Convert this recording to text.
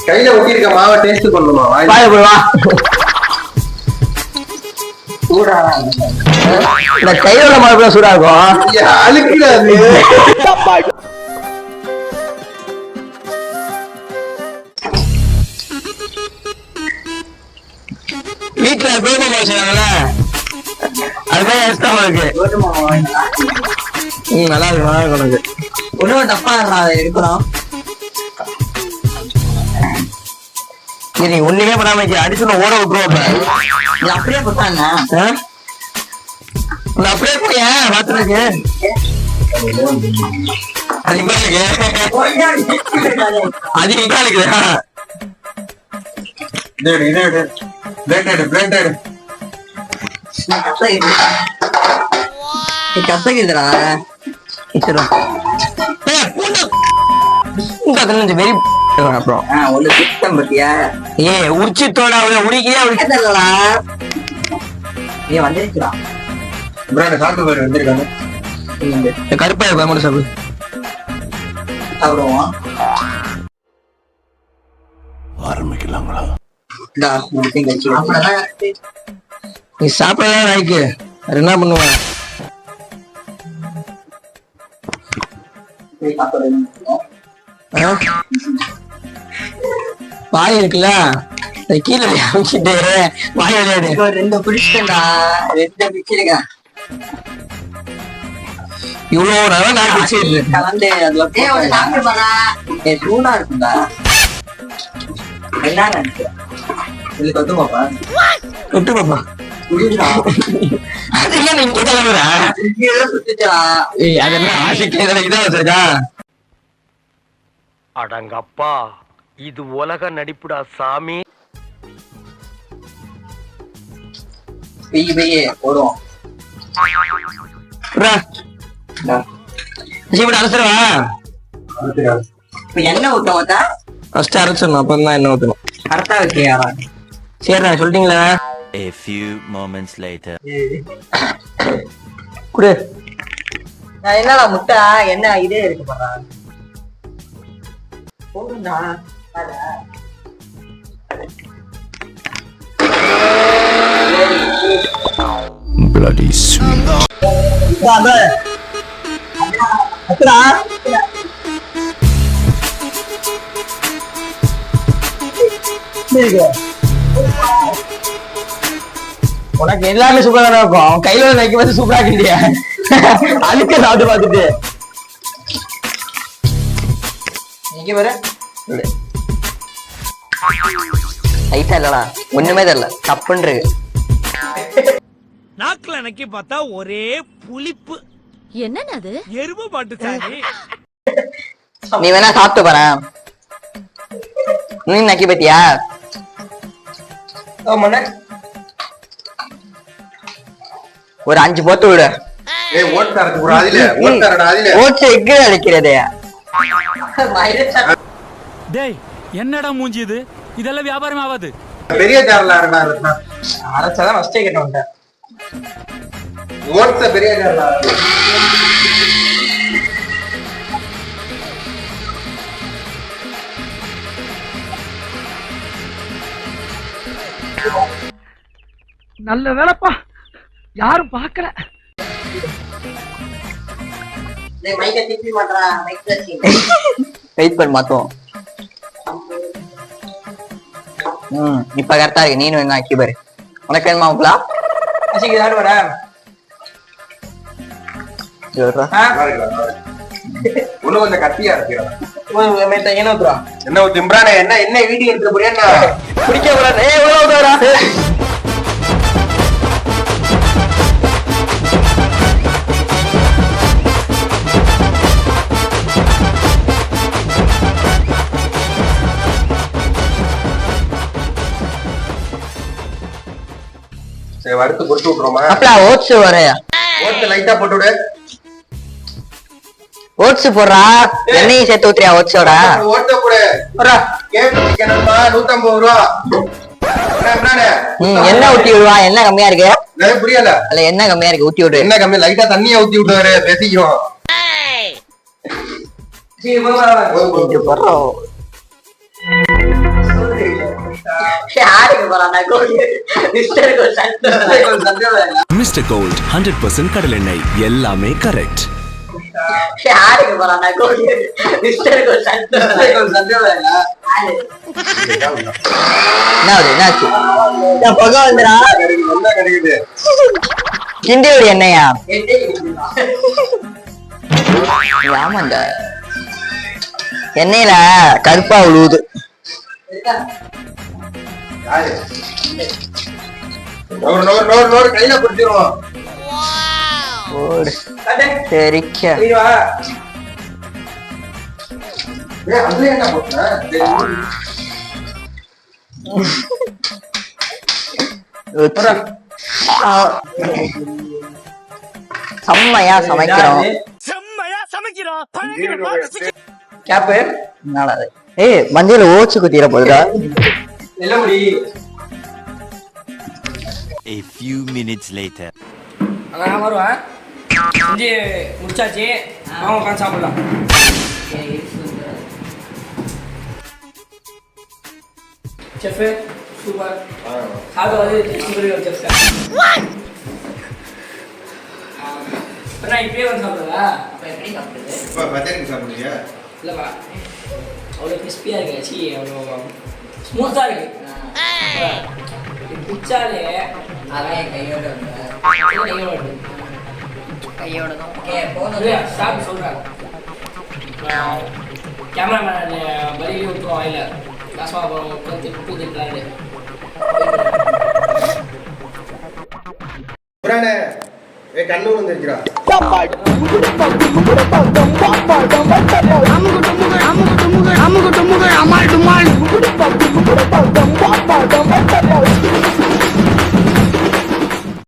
கையில ஊத்திருக்க மாவை டேஸ்ட் பண்ணுமா? இந்த கையோட மாவு சூடா இருக்கும். அழுக்கிறாது. வீட்டுல கோதுமை மாவு செய்வாங்கல்ல, அதுதான் இஷ்டமா இருக்கு. நல்லா இருக்கு, நல்லா இருக்கு. உனக்கு ஒன்னும் தப்பா எடுக்கிறோம். நீ ஒண்ணுமே பண்ணாம அடிச்சு ஓட விட்டுருவோம். அப்படியே போட்டாங்க, அப்படியே போய் பாத்துருக்கு. அதிகமா இருக்குதா? கசகுதுடா. வெரி அப்புறம் ஒண்ணு சுத்தம் பத்தியா? ஏ உரிச்சித்தோட உரிக்கையா உரிக்கலடா. ஏ வந்துருச்சுடா. சாப்பிட்டு போயிரு வந்துருக்காங்க. கருப்பா மட்டும் சாப்பிடு. சாப்பிடுவோம். ஆரம்பிக்கலாங்களா? நீ சாப்பிடலாம் நாய்க்கு அது என்ன பண்ணுவேன்? வாய் இருக்குல்ல, கீழே அமைச்சிட்டு வாய் விளையாடு. ரெண்டு பிடிச்சிட்டா, ரெண்டு பிடிச்சிருக்க. இவ்வளவு நேரம் நான் பிடிச்சிட்டு கலந்து அதுல சூடா இருக்குண்டா. என்ன தொட்டு பாப்பா, தொட்டு பாப்பா. அடங்கப்பா, இது உலக நடிப்புடா சாமி. போடுவோம். எண்ணெய் ஊத்த ஃபர்ஸ்ட் அரைச்சிடணும், அப்பதான் எண்ணெய் ஊத்தணும். கரெக்டா வச்சியா? சரிண்ணா, சொல்லிட்டீங்களா? A few moments later. குடு. நான் என்னடா முட்டை என்ன இதே இருக்கு பாரா. போடுடா. Bloody sweet. பாபா. அத்தரா. உனக்கு எல்லாமே சூப்பரா இருக்கும். கையில நைக்க பார்த்து சூப்பரா இல்லையா? அதுக்கு சாப்பிட்டு பார்த்துட்டு நீங்க வர ஐட்டா இல்லடா, ஒண்ணுமே தெரியல. தப்புன்னு நாக்குல நக்கி பார்த்தா ஒரே புளிப்பு. என்னன்னு அது? எருமை பாட்டு சாமி. நீ வேணா சாப்பிட்டு பாரு. நீ நக்கி பத்தியா? ஒரு 5 போட்டு விடு. அடிக்கிறது என்னடா மூஞ்சி இது? இதெல்லாம் வியாபாரம் ஆகாது. பெரிய ஜார்ல அரைச்சாதான் ஃபர்ஸ்டே கேட்ட வந்துட்டேன். பெரிய ஜார்ல நல்ல வேலைப்பா, யாரும் பாக்கல. வெயிட் பண்ண மாட்டோம். இப்ப கரெக்டா இருக்கு. நீனு என்ன ஆக்கி பாரு. உனக்கு என்ன மாவுங்களா? ஒண்ணு கொஞ்சம் கத்தியா இருக்கு. என்ன திம்ரானே, என்ன வீடியோ எடுத்து புரியா? குடிக்க கூடாது. வறுத்து பொறுத்து விட்டுருமா? ஓட்ஸ் வரையா? ஓட்ஸ் லைட்டா போட்டு விடு. ஓட்ஸ் போடுறா. எண்ணெயும் சேர்த்து ஊத்துறியா ஓட்ஸோட? ஓட்ட கூட கேட்டு 150 ரூபா. எண்ணெய் ஊத்தி விடுவான். என்ன கம்மியா இருக்கு? புரியல. அல்ல என்ன கம்மியா இருக்கு? ஊத்தி விடு. என்ன கம்மி? லைட்டா தண்ணிய ஊத்தி விட்டுவாரு, ரசிக்கும். இது போடுறோம். யாருக்கு போறானா கோழி? மிஸ்டருக்கு ஒரு சண்டை. மிஸ்டர் கோல்ட் 100% கடலெண்ணெய், எல்லாமே கரெக்ட். யாருக்கு போறானா கோழி? மிஸ்டருக்கு ஒரு சண்டை. என்னாச்சு? புகை வந்துடா. கிண்டி விடு எண்ணெயா? ஆமாண்டா, எண்ணெயில கருப்பா உழுவுது. கையில பிடிச்சிருவோம். சரிக்க அதுல என்ன போட்ட? செம்மையா சமைக்கிறோம். கேப்பு என்னடா இது? ஏய், மஞ்சள் ஓச்சு குத்திர போதுடா. A few minutes later. அதான் வருவேன். செஞ்சு முடிச்சாச்சு. வாங்க உட்காந்து சாப்பிடலாம். Chef super. சாப்பிட வந்து சூப்பர் செஃப். அப்புறம் இப்பயே வந்து சாப்பிடுவா? அப்போ எப்படி சாப்பிடுது? இப்போ பச்சரிக்கு சாப்பிடுறியா? இல்லைப்பா, அவ்வளோ கிறிஸ்பியாக இருக்கு. சி அவ்வளோ ஸ்மூத்தாக இருக்கு. பிச்சாலே அதான் கையோட கையோட தான் சாப்பிட்டு சொல்கிறாங்க. கேமராமேன் வழியிலே விட்டுருவோம். வாயில காசுமா உட்காந்து உப்பு திட்டுறாரு. கண்ணு வந்துருக்கிறா. அமுகு டுமுகு அமால் டுமுகு